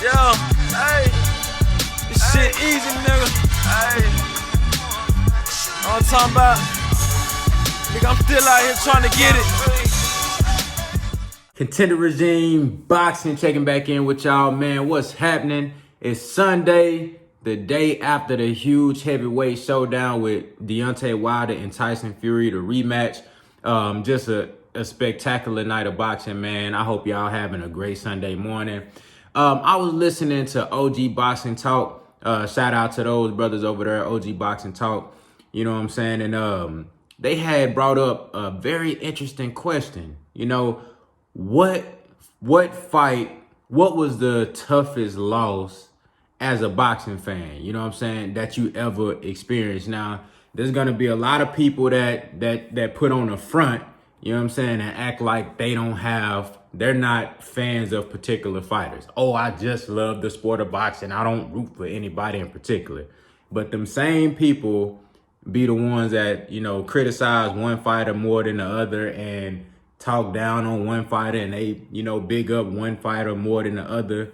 Yo, hey, this shit easy, nigga. Hey, all I'm talking about, nigga, I'm still out here trying to get it. Contender Regime Boxing checking back in with y'all, man. What's happening? It's Sunday, the day after the huge heavyweight showdown with Deontay Wilder and Tyson Fury, the rematch. Just a spectacular night of boxing, man. I hope y'all having a great Sunday morning. I was listening to OG Boxing Talk. Shout out to those brothers over there, OG Boxing Talk. You know what I'm saying? And they had brought up a very interesting question. You know, what fight, what was the toughest loss as a boxing fan, you know what I'm saying, that you ever experienced? Now, there's gonna be a lot of people that put on a front, you know what I'm saying, and act like they're not fans of particular fighters. Oh, I just love the sport of boxing. I don't root for anybody in particular. But them same people be the ones that, you know, criticize one fighter more than the other and talk down on one fighter, and they, you know, big up one fighter more than the other.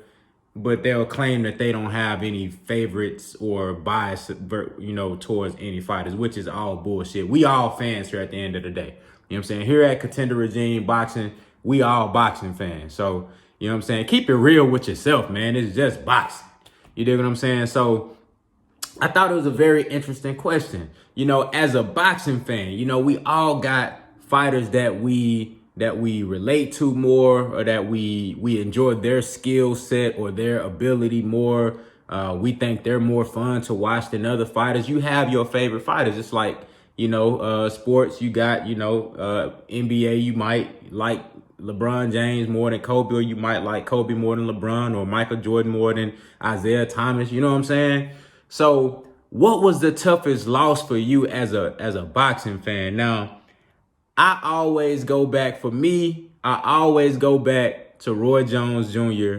But they'll claim that they don't have any favorites or bias, you know, towards any fighters, which is all bullshit. We all fans here at the end of the day. You know what I'm saying? Here at Contender Regime Boxing, we all boxing fans. So, you know what I'm saying? Keep it real with yourself, man. It's just boxing. You dig what I'm saying? So I thought it was a very interesting question. You know, as a boxing fan, you know, we all got fighters that we relate to more, or that we enjoy their skill set or their ability more. We think they're more fun to watch than other fighters. You have your favorite fighters. It's like, you know, sports, you got, you know, NBA, you might like LeBron James more than Kobe, or you might like Kobe more than LeBron, or Michael Jordan more than Isaiah Thomas. You know what I'm saying? So what was the toughest loss for you as a boxing fan? Now, I always go back to Roy Jones Jr.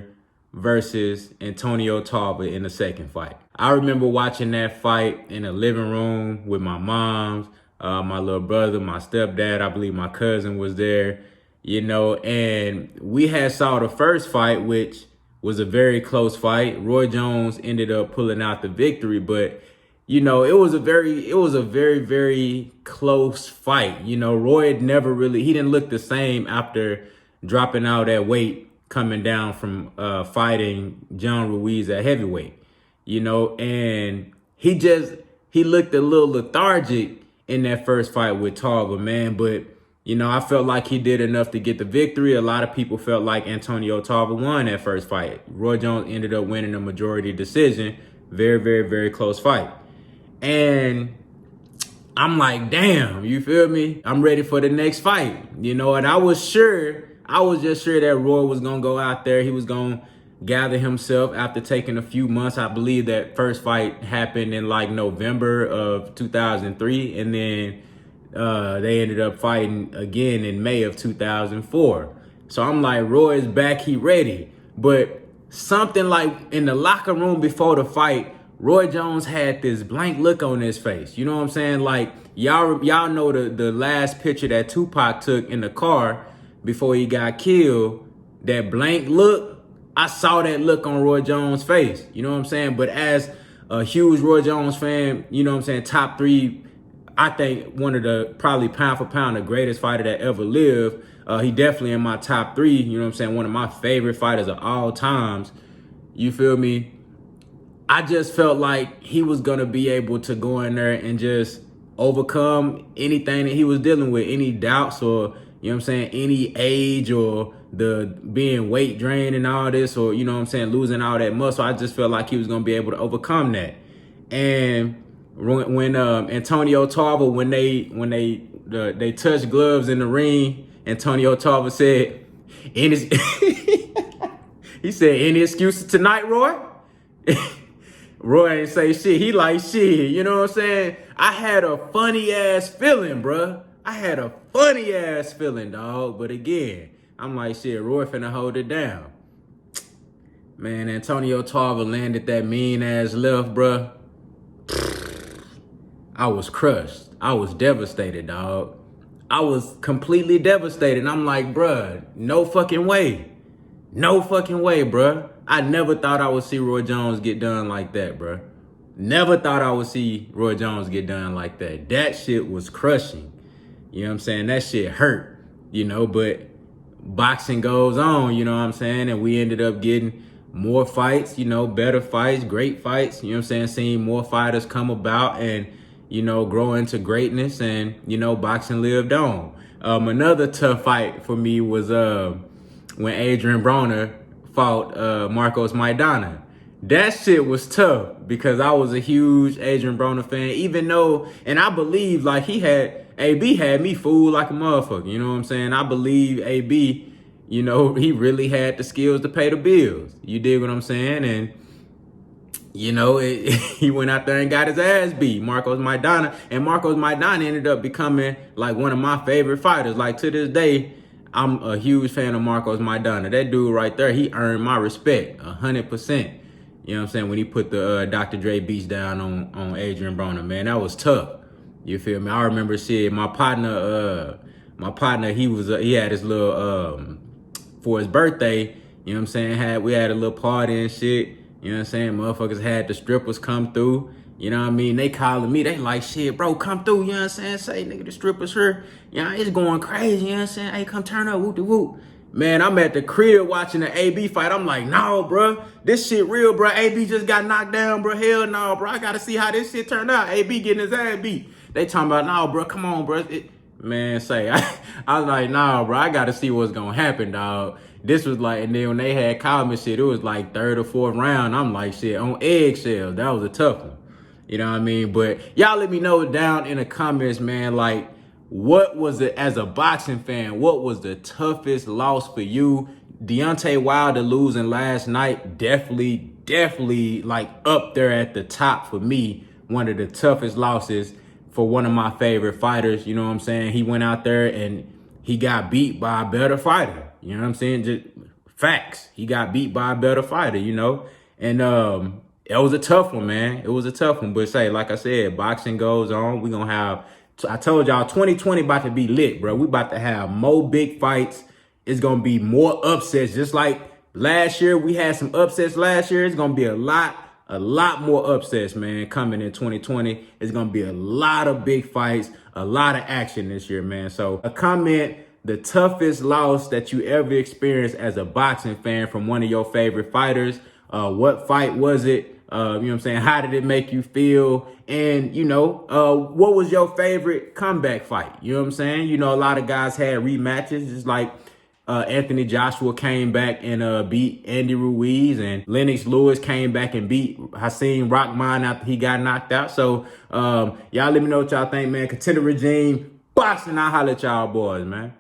versus Antonio Tarver in the second fight. I remember watching that fight in the living room with my moms, my little brother, my stepdad, I believe my cousin was there, you know, and we had saw the first fight, which was a very close fight. Roy Jones ended up pulling out the victory, but you know, it was a very, very close fight. You know, Roy he didn't look the same after dropping out at weight, coming down from fighting John Ruiz at heavyweight, you know, and he looked a little lethargic in that first fight with Tarver, man. But, you know, I felt like he did enough to get the victory. A lot of people felt like Antonio Tarver won that first fight. Roy Jones ended up winning a majority decision. Very, very, very close fight. And I'm like, damn, you feel me? I'm ready for the next fight, you know? And I was just sure that Roy was going to go out there. He was going to gather himself after taking a few months. I believe that first fight happened in like November of 2003. And then they ended up fighting again in May of 2004. So I'm like, Roy's back, he ready. But something like in the locker room before the fight, Roy Jones had this blank look on his face. You know what I'm saying? Like, y'all know the last picture that Tupac took in the car before he got killed. That blank look, I saw that look on Roy Jones' face. You know what I'm saying? But as a huge Roy Jones fan, you know what I'm saying, top three, I think one of the, probably pound for pound, the greatest fighter that ever lived. He definitely in my top three, you know what I'm saying, one of my favorite fighters of all times. You feel me? I just felt like he was going to be able to go in there and just overcome anything that he was dealing with, any doubts, or, you know what I'm saying, any age, or the being weight drained and all this, or, you know what I'm saying, losing all that muscle. I just felt like he was going to be able to overcome that. And when Antonio Tarver, when they touched gloves in the ring, Antonio Tarver said, he said, any excuses tonight, Roy? Roy ain't say shit. He like, shit, you know what I'm saying? I had a funny ass feeling, bruh. I had a funny ass feeling, dog. But again, I'm like, shit, Roy finna hold it down. Man, Antonio Tarver landed that mean ass left, bruh. I was crushed. I was devastated, dog. I was completely devastated. I'm like, bruh, no fucking way. No fucking way, bruh. I never thought I would see Roy Jones get done like that, bruh. Never thought I would see Roy Jones get done like that. That shit was crushing. You know what I'm saying? That shit hurt, but boxing goes on, you know what I'm saying? And we ended up getting more fights, better fights, great fights, you know what I'm saying? Seeing more fighters come about and, grow into greatness, and, boxing lived on. Another tough fight for me was when Adrian Broner fought Marcos Maidana. That shit was tough because I was a huge Adrian Broner fan, even though, and I believe like AB had me fooled like a motherfucker, you know what I'm saying? I believe AB, he really had the skills to pay the bills. You dig what I'm saying? And, he went out there and got his ass beat, Marcos Maidana. And Marcos Maidana ended up becoming like one of my favorite fighters. Like to this day, I'm a huge fan of Marcos Maidana. That dude right there, he earned my respect 100%. You know what I'm saying? When he put the Dr. Dre beats down on Adrian Broner, man, that was tough. You feel me? I remember seeing my partner, he had his little, for his birthday, you know what I'm saying? We had a little party and shit. You know what I'm saying? Motherfuckers had the strippers come through. You know what I mean? They calling me. They like, shit, bro, come through. You know what I'm saying? Say, nigga, the strippers here. You know, it's going crazy. You know what I'm saying? Hey, come turn up. Whoop de whoop. Man, I'm at the crib watching the AB fight. I'm like, no, bro. This shit real, bro. AB just got knocked down, bro. Hell no, bro. I got to see how this shit turned out. AB getting his ass beat. They talking about, no, bro. Come on, bro. I was like, nah, bro. I got to see what's going to happen, dog. This was like, and then when they had called me shit, it was like third or fourth round. I'm like, shit, on eggshells. That was a tough one. You know what I mean? But y'all let me know down in the comments, man, like, what was it, as a boxing fan, what was the toughest loss for you? Deontay Wilder losing last night, definitely like up there at the top for me. One of the toughest losses for one of my favorite fighters. You know what I'm saying? He went out there and he got beat by a better fighter. You know what I'm saying? Just facts. He got beat by a better fighter, And it was a tough one, man. It was a tough one. But say, like I said, boxing goes on. We're going to have, I told y'all, 2020 about to be lit, bro. We about to have more big fights. It's going to be more upsets. Just like last year, we had some upsets last year. It's going to be a lot more upsets, man, coming in 2020. It's going to be a lot of big fights, a lot of action this year, man. So a comment, the toughest loss that you ever experienced as a boxing fan from one of your favorite fighters. What fight was it? You know what I'm saying? How did it make you feel? And, what was your favorite comeback fight? You know what I'm saying? A lot of guys had rematches. It's like Anthony Joshua came back and beat Andy Ruiz, and Lennox Lewis came back and beat Hakeem Rahman after he got knocked out. So y'all let me know what y'all think, man. Contender regime, boxing. I'll holler at y'all boys, man.